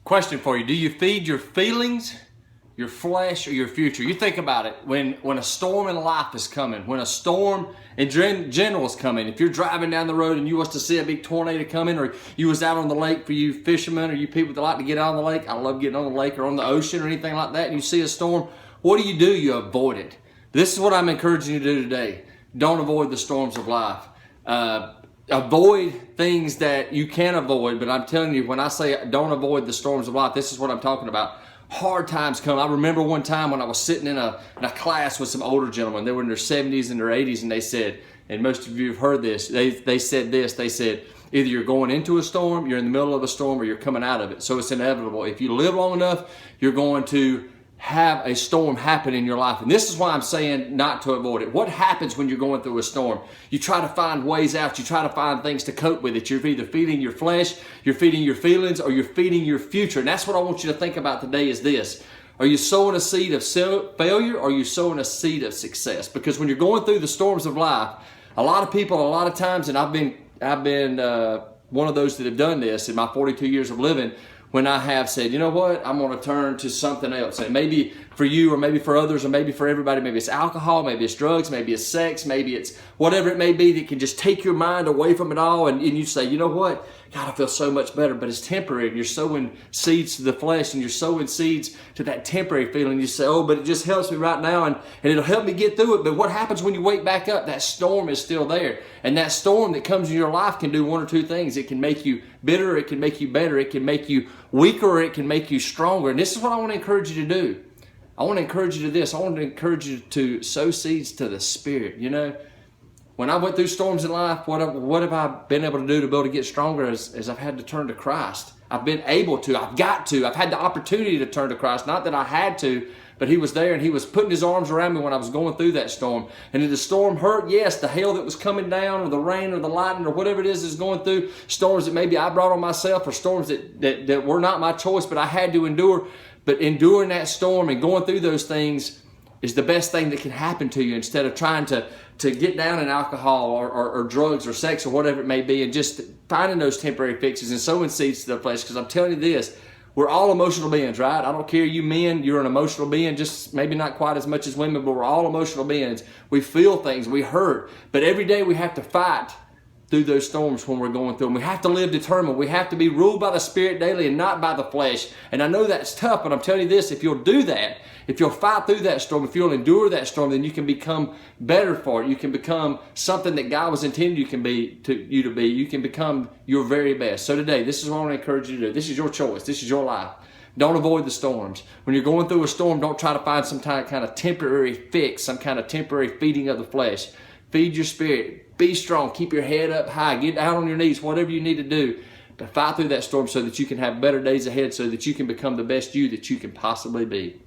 Question for you. Do you feed your feelings, your flesh, or your future? You think about it. When a storm in life is coming, when a storm in general is coming, if you're driving down the road and you was to see a big tornado coming, or you was out on the lake, for you fishermen or you people that like to get out on the lake, I love getting on the lake or on the ocean or anything like that, and you see a storm, what do? You avoid it. This is what I'm encouraging you to do today. Don't avoid the storms of life. Avoid things that you can avoid, but I'm telling you, when I say don't avoid the storms of life, this is what I'm talking about. Hard times come. I remember one time when I was sitting in a class with some older gentlemen. They were in their 70s and their 80s, and they said, and most of you have heard this, they said this, they said, either you're going into a storm, you're in the middle of a storm, or you're coming out of it. So it's inevitable. If you live long enough, you're going to have a storm happen in your life. And this is why I'm saying not to avoid it. What happens when you're going through a storm? You try to find ways out. You try to find things to cope with it. You're either feeding your flesh, you're feeding your feelings, or you're feeding your future. And that's what I want you to think about today is this. Are you sowing a seed of failure, or are you sowing a seed of success? Because when you're going through the storms of life, a lot of people, a lot of times, and I've been one of those that have done this in my 42 years of living, when I have said, you know what, I'm going to turn to something else. And maybe for you, or maybe for others, or maybe for everybody, maybe it's alcohol, maybe it's drugs, maybe it's sex, maybe it's whatever it may be that can just take your mind away from it all. And you say, you know what, God, I feel so much better, but it's temporary. And you're sowing seeds to the flesh, and you're sowing seeds to that temporary feeling. You say, oh, but it just helps me right now, and it'll help me get through it. But what happens when you wake back up? That storm is still there. And that storm that comes in your life can do one or two things. It can make you bitter, it can make you better, it can make you weaker, or it can make you stronger. And this is what I want to encourage you to do. I want to encourage you to this. I want to encourage you to sow seeds to the Spirit. You know, when I went through storms in life, what have I been able to do to be able to get stronger as I've had to turn to Christ? I've been able to, I've got to, I've had the opportunity to turn to Christ. Not that I had to, but He was there, and He was putting His arms around me when I was going through that storm. And if the storm hurt, yes, the hail that was coming down, or the rain, or the lightning, or whatever it is going through, storms that maybe I brought on myself, or storms that were not my choice, but I had to endure. But enduring that storm and going through those things is the best thing that can happen to you, instead of trying to get down in alcohol or drugs or sex or whatever it may be, and just finding those temporary fixes and sowing seeds to the flesh. Because I'm telling you this, we're all emotional beings, right? I don't care, you men, you're an emotional being, just maybe not quite as much as women, but we're all emotional beings. We feel things, we hurt, but every day we have to fight through those storms when we're going through them. We have to live determined. We have to be ruled by the Spirit daily and not by the flesh. And I know that's tough, but I'm telling you this, if you'll do that, if you'll fight through that storm, if you'll endure that storm, then you can become better for it. You can become something that God was intended you to be. You can become your very best. So today, this is what I want to encourage you to do. This is your choice. This is your life. Don't avoid the storms. When you're going through a storm, don't try to find some kind of temporary fix, some kind of temporary feeding of the flesh. Feed your spirit. Be strong. Keep your head up high. Get down on your knees, whatever you need to do. But fight through that storm so that you can have better days ahead, so that you can become the best you that you can possibly be.